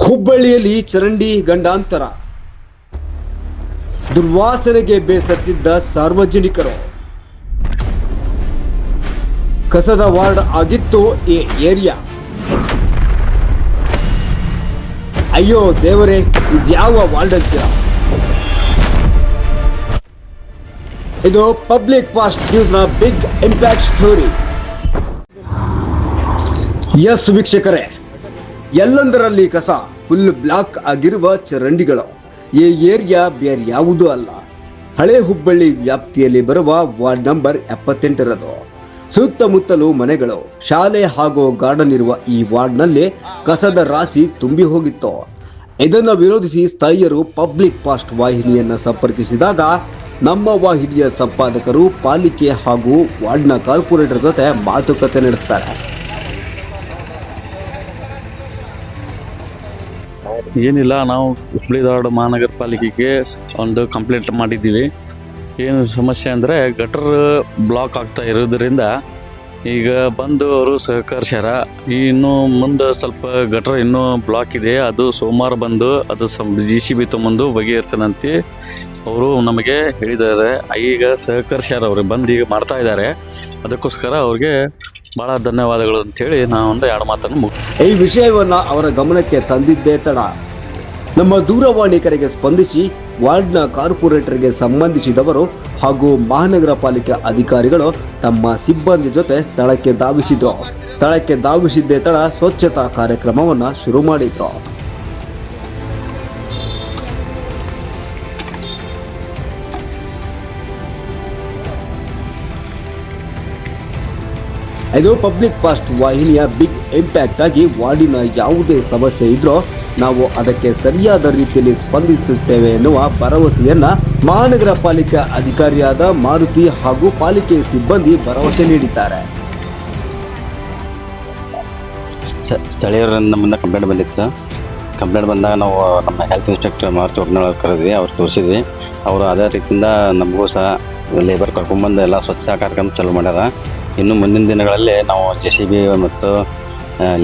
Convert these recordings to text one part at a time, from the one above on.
ಹುಬ್ಬಳ್ಳಿಯಲ್ಲಿ ಚರಂಡಿ ಗಂಡಾಂತರ, ದುರ್ವಾಸನೆಗೆ ಬೇಸತ್ತಿದ್ದ ಸಾರ್ವಜನಿಕರು. ಕಸದ ವಾರ್ಡ್ ಆಗಿತ್ತು ಈ ಏರಿಯಾ. ಅಯ್ಯೋ ದೇವರೇ, ಇದ್ಯಾವ ವಾರ್ಡ್ ಅಂತೀರ? ಇದು ಪಬ್ಲಿಕ್ ಫಾಸ್ಟ್ ನ್ಯೂಸ್ನ ಬಿಗ್ ಇಂಪ್ಯಾಕ್ಟ್ ಸ್ಟೋರಿ. ಎಸ್ ವೀಕ್ಷಕರೇ, ಎಲ್ಲಂದರಲ್ಲಿ ಕಸ, ಫುಲ್ ಬ್ಲಾಕ್ ಆಗಿರುವ ಚರಂಡಿಗಳು. ಈ ಏರಿಯಾ ಬೇರೆ ಯಾವುದೂ ಅಲ್ಲ, ಹಳೆ ಹುಬ್ಬಳ್ಳಿ ವ್ಯಾಪ್ತಿಯಲ್ಲಿ ಬರುವ ವಾರ್ಡ್ ನಂಬರ್ 78ರದು. ಸುತ್ತಮುತ್ತಲು ಮನೆಗಳು, ಶಾಲೆ ಹಾಗೂ ಗಾರ್ಡನ್ ಇರುವ ಈ ವಾರ್ಡ್ನಲ್ಲಿ ಕಸದ ರಾಶಿ ತುಂಬಿ ಹೋಗಿತ್ತು. ಇದನ್ನು ವಿರೋಧಿಸಿ ಸ್ಥಳೀಯರು ಪಬ್ಲಿಕ್ ಫಾಸ್ಟ್ ವಾಹಿನಿಯನ್ನು ಸಂಪರ್ಕಿಸಿದಾಗ ನಮ್ಮ ವಾಹಿನಿಯ ಸಂಪಾದಕರು ಪಾಲಿಕೆ ಹಾಗೂ ವಾರ್ಡ್ನ ಕಾರ್ಪೊರೇಟರ್ ಜೊತೆ ಮಾತುಕತೆ ನಡೆಸ್ತಾರೆ. ಏನಿಲ್ಲ, ನಾವು ಹುಬ್ಬಳ್ಳಿ ಧಾರವಾಡ ಮಹಾನಗರ ಪಾಲಿಕೆಗೆ ಒಂದು ಕಂಪ್ಲೇಂಟ್ ಮಾಡಿದ್ದೀವಿ. ಏನು ಸಮಸ್ಯೆ ಅಂದರೆ ಗಟರ್ ಬ್ಲಾಕ್ ಆಗ್ತಾ ಇರೋದರಿಂದ ಈಗ ಬಂದು ಅವರು ಸಹಕರಿಸ್ಯಾರ. ಇನ್ನು ಮುಂದೆ ಸ್ವಲ್ಪ ಗಟರ್ ಇನ್ನೂ ಬ್ಲಾಕ್ ಇದೆ, ಅದು ಸೋಮವಾರ ಬಂದು ಅದು JCB ತೊಗೊಂಬಂದು ಬಗೆಹರಿಸನಂತೆ ಅವರು ನಮಗೆ ಹೇಳಿದ್ದಾರೆ. ಈಗ ಸಹಕರಿಸ್ಯಾರ, ಅವ್ರಿಗೆ ಬಂದು ಈಗ ಮಾಡ್ತಾ ಇದ್ದಾರೆ. ಅದಕ್ಕೋಸ್ಕರ ಅವ್ರಿಗೆ ಭಾಳ ಧನ್ಯವಾದಗಳು ಅಂತೇಳಿ ನಾವು ಒಂದು 2 ಮಾತನ್ನು ಈ ವಿಷಯವನ್ನು ಅವರ ಗಮನಕ್ಕೆ ತಂದಿದ್ದೇ ತಡ ನಮ್ಮ ದೂರವಾಣಿ ಕರೆಗೆ ಸ್ಪಂದಿಸಿ ವಾರ್ಡ್ನ ಕಾರ್ಪೊರೇಟರ್ಗೆ ಸಂಬಂಧಿಸಿದವರು ಹಾಗೂ ಮಹಾನಗರ ಪಾಲಿಕೆ ಅಧಿಕಾರಿಗಳು ತಮ್ಮ ಸಿಬ್ಬಂದಿ ಜೊತೆ ಸ್ಥಳಕ್ಕೆ ಧಾವಿಸಿದ್ರು. ಸ್ಥಳಕ್ಕೆ ಧಾವಿಸಿದ್ದೇ ತಡ ಸ್ವಚ್ಛತಾ ಕಾರ್ಯಕ್ರಮವನ್ನು ಶುರು ಮಾಡಿದ್ರು. ಇದು ಪಬ್ಲಿಕ್ ಫಾಸ್ಟ್ ವಾಹಿನಿಯ ಬಿಗ್ ಇಂಪ್ಯಾಕ್ಟ್ ಆಗಿ ವಾರ್ಡಿನ ಯಾವುದೇ ಸಮಸ್ಯೆ ಇದ್ರೂ ನಾವು ಅದಕ್ಕೆ ಸರಿಯಾದ ರೀತಿಯಲ್ಲಿ ಸ್ಪಂದಿಸುತ್ತೇವೆ ಎನ್ನುವ ಭರವಸೆಯನ್ನ ಮಹಾನಗರ ಪಾಲಿಕೆ ಅಧಿಕಾರಿಯಾದ ಮಾರುತಿ ಹಾಗೂ ಪಾಲಿಕೆ ಸಿಬ್ಬಂದಿ ಭರವಸೆ ನೀಡಿದ್ದಾರೆ. ಸ್ಥಳೀಯರಿಂದ ನಮ್ಮಿಂದ ಕಂಪ್ಲೇಂಟ್ ಬಂದಿತ್ತು. ಕಂಪ್ಲೇಂಟ್ ಬಂದಾಗ ನಾವು ನಮ್ಮ ಹೆಲ್ತ್ ಇನ್ಸ್ಪೆಕ್ಟರ್ ಮಾರುತಿ ಒಬ್ಬನ ಕರೆದ್ವಿ, ಅವ್ರು ತೋರಿಸಿದ್ವಿ. ಅವರು ಅದೇ ರೀತಿಯಿಂದ ನಮಗೂ ಸಹ ಲೇಬರ್ ಕರ್ಕೊಂಡ್ಬಂದು ಎಲ್ಲ ಸ್ವಚ್ಛತಾ ಕಾರ್ಯಕ್ರಮ ಚಾಲೂ ಮಾಡ್ಯಾರ. ಇನ್ನು ಮುಂದಿನ ದಿನಗಳಲ್ಲಿ ನಾವು JCB ಮತ್ತು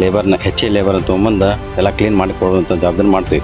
ಲೇಬರ್ನ ಹೆಚ್ಚಿನ ಲೇಬರ್ ತೊಗೊಂಬಂದು ಎಲ್ಲ ಕ್ಲೀನ್ ಮಾಡಿ ಕೊಡುವಂಥ ಜವಾಬ್ದಾರಿ ಮಾಡ್ತೀವಿ.